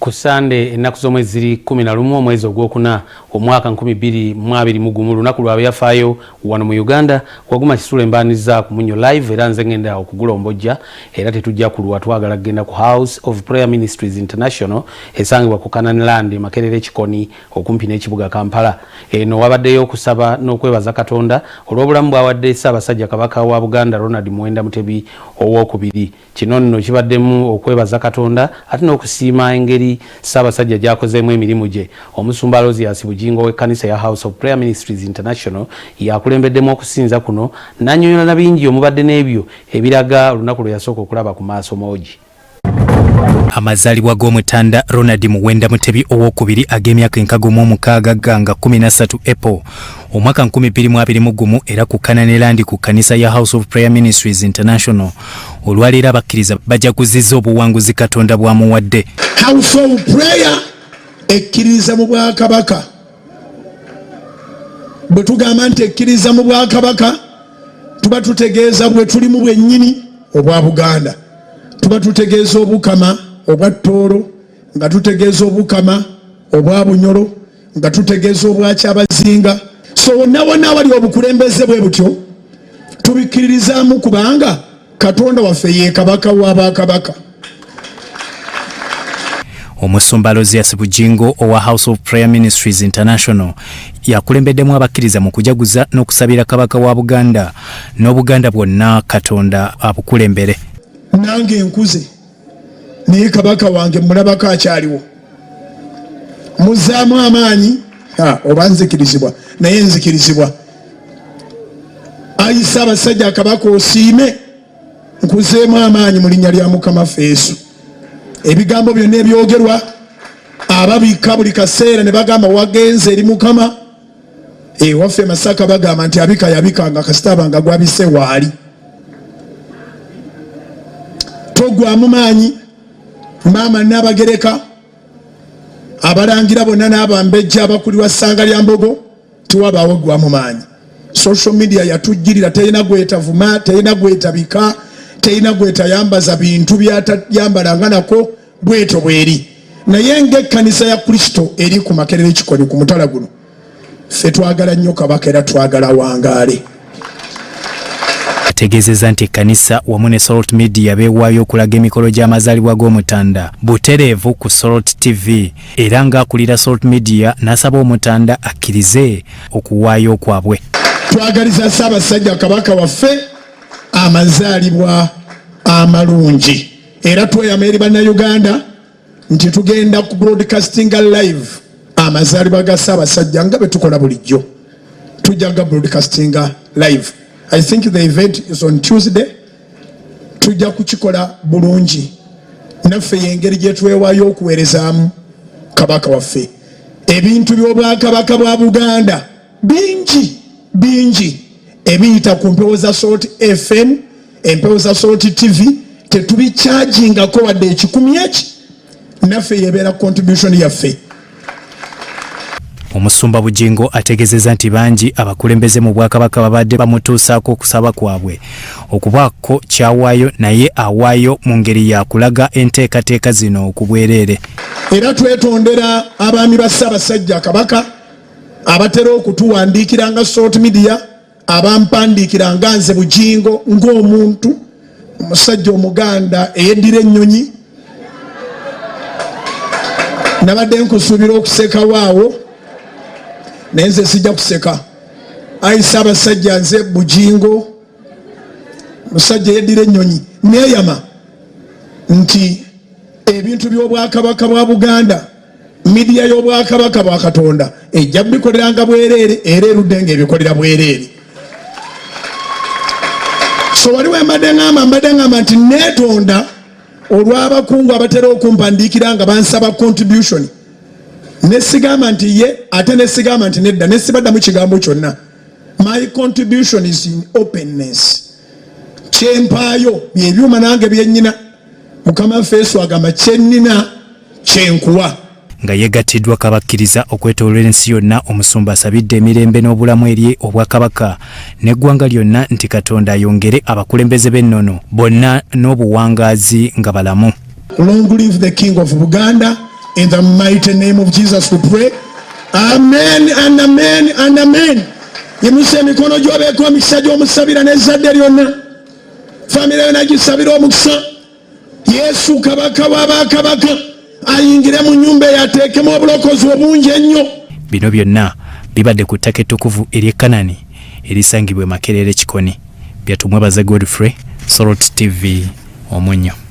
Ku Sunday ennaku z'omwezi 11 omwezi ogwokuna omwaka 2021 lunaku lwabe yafaayo wano mu Uganda waguma kisula embaniza ku Munyo live era nze ngenda okugula ombojja era tetujja kulwa twagala genda ku House of Prayer Ministries International esangibwa ku Kananiland Makerere Kikoni okumpi n'ekibuga Kampala eno wabaddeyo okusaba n'okwebaza Katonda olw'obulamu bwawadde Ssaabasajja Kabaka wa Buganda Ronald Muwenda Mutebi owookubiri kino nno kibaddemu okwebaza Katonda ate n'okusiima engeri Ssaabasajja gyakozeemu emirimu gye Omusumba Bujjingo w'ekkanisa ya House of Prayer Ministries International yakulembeddemu okusinza kuno n'annyonnyola bingi omubadde n'ebyo ebiraga olunaku lwe yasooka okulaba ku maaso moogi. Amazaalibwa g'Omutanda Ronald Muwenda Mutebi owookubiri ag'emyaka 16 ganga 13 April omwaka 2021 era ku Kananiland ku kanisa ya House of Prayer Ministries International olwaleero abakkiriza bajaguzizza obuwanguzi Katonda bwamuwadde. House of Prayer ekkiriza mu Bwakabaka. Bwe tugamba nti ekkiriza mu Bwakabaka tuba tutegeeza bwe tulimu bwennyini obwa Buganda. Tuba tutegeeza obukama obwa Tooro, nga tutegeeza obukama obwa Bunyoro, nga tutegeeza obwa Kyabazinga. So wonna wali obukulembeze bwe butyo tubikkiririzaamu kubanga Katonda waffe ye Kabaka w'Abakabaka. Omusumba Bujjingo owa House of Prayer Ministries International yakulembeddemu abakkiriza mu kujaguza n'okusabira Kabaka wa Buganda n'Obuganda bwonna Katonda abukulembere. Nange nkuze naye Kabaka wange mulabako akyaliwo. Muzaamu amaanyi oba nzikirizibwa naye nzikirizibwa. Ayi Ssaabasajja Kabaka osiime nkuzeemu amaanyi mu linnya lya Mukama Yesu. Ebigambo byonna ebyogerwa ababika buli kaseera ne bagamba wagenze eri Mukama. Waffe Masaka bagamba nti abika yabikanga kasitaba nga gwabise waali. Togwamu maanyi maama n'abagereka abalangira bonna n'abambejja abakulirwa ssanga lya Mbogo tiwabaawo gwamu maanyi. Social media yatujjirira teyina gwetavuma teyina gwetabika teyina gwetayambaza bintu byatayambalanga nako bweto bweri. Naye ng'ekkanisa ya Kristo eri ku Makerere Kikoni ku mutala guno ffe twagala nnyo Kabaka era twagala wangaale. Ategezeza nti kanisa wamu ne Salt Media beewaayo okulaga emikolo gy'amazaalibwa g'Omutanda butereevu ku Salt TV era ng'akulira Salt Media n'asaba Omutanda akkirize okuwaayo kwabwe. Twagaliza Ssaabasajja Kabaka waffe amazaalibwa amalungi era tweyama eri bannayuganda nti tugenda ku broadcastinga live amazaalibwa ga Ssaabasajja nga bwe tukola bulijjo. Tujja broadcastinga live. I think the event is on Tuesday. Tujja kukikola bulungi. Naffe yengeri gye twewaayo okuweerezaamu Kabaka waffe. Ebintu by'Obwakabaka bwa Buganda bingi ebiyita ku mpewo za Salt FM, empewo za Salt TV tetubikyajingako wadde ekikumi eki. Naffe yebeera contribution yaffe. Omusumba Bujjingo ategezeza nti bangi abakulembeze mu Bwakabaka babadde bamutuusaako okusaba kwabwe okubaako kyawaayo naye awaayo mu ngeri ya kulaga enteekateeka zino okubwereere. Era twetondera abaami ba Ssaabasajja Kabaka abatera okutuwandiikira nga Salt Media, abampandiikira nga nze Bujjingo ng'omuntu omusajja Omuganda eyeddira ennyonyi. Nabadde nkusuubira okuseka waawo naye nze sijja kuseka. Ayi Ssaabasajja nze Bujjingo musajja eyeddira ennyonyi neeyama nti ebintu by'Obwakabaka bwa Buganda media y'Obwakabaka bwa Katonda ejja bikoleranga bwereere era erudde ng'ebikolera bwereere. So waliwo mbadde ngamba nti neetonda olw'abakungu abatera okumpandiikira nga bansaba contribution. Nesigamba nti ye ate nesigamba nti nedda nesibaddamu kigambo kyonna. My contribution is in openness. Kyempaayo byebyuma nange byennyina. Mukama Yesu agamba kyennina kyenkuwa. Nga yegattiddwa kabakkiriza okwetoolera ensi yonna, Omusumba asabidde emirembe n'obulamu eri Obwakabaka n'eggwanga lyonna nti Katonda ayongere abakulembeze b'ennono bonna n'obuwangaazi nga balamu. Long live the King of Buganda. In the mighty name of Jesus we pray. Amen and amen and amen. Yimuse emikono gy'obeeko emikisa gy'omusabira n'ezzadde lyonna. Famire yonna gisabira omukisa. Yesu kabaka w'abakabaka ayingire mu nnyumba yateekemu obulokozi obungi ennyo. Bino byonna bibadde ku ttaka ettukuvu ery'e Kanani erisangibwa e Makerere Kikoni. Byatumwebaza Godfrey, Sorot TV, Omunyo.